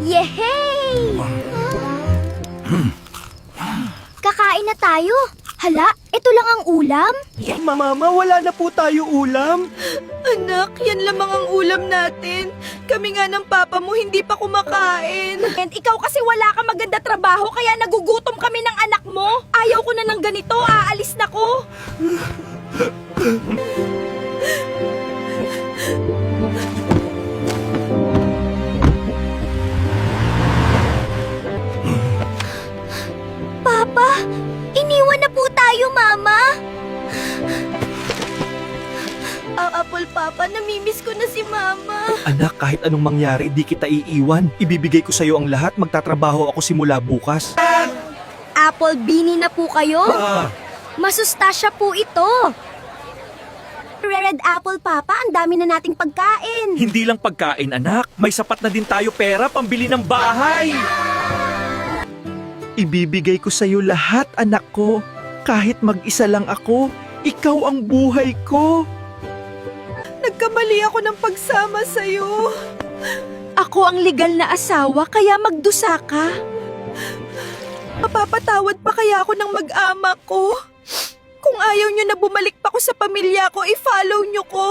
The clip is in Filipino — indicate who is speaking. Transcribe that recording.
Speaker 1: Yehey! Kakain na tayo. Hala, ito lang ang ulam?
Speaker 2: Mama, wala na po tayo ulam.
Speaker 3: Anak, yan lamang ang ulam natin. Kami nga ng papa mo hindi pa kumakain.
Speaker 1: And ikaw kasi wala ka maganda trabaho kaya nagugutom kami ng anak mo. Ayaw ko na ng ganito, aalis na ko. Papa, iniwan na po tayo, Mama.
Speaker 3: Apple Papa, namimiss ko na si Mama.
Speaker 2: Anak, kahit anong mangyari, di kita iiwan. Ibibigay ko sa'yo ang lahat. Magtatrabaho ako simula bukas.
Speaker 1: Apple beanie na po kayo? Masustasya po ito. Red apple, Papa. Ang dami na nating pagkain.
Speaker 2: Hindi lang pagkain, anak. May sapat na din tayo pera pambili ng bahay. Ibibigay ko sa'yo lahat, anak ko. Kahit mag-isa lang ako, ikaw ang buhay ko.
Speaker 3: Nagkamali ako ng pagsama sa'yo.
Speaker 1: Ako ang legal na asawa, kaya magdusa ka.
Speaker 3: Mapapatawad pa kaya ako ng mag-ama ko? Kung ayaw nyo na bumalik pa ko sa pamilya ko, i-follow nyo ko.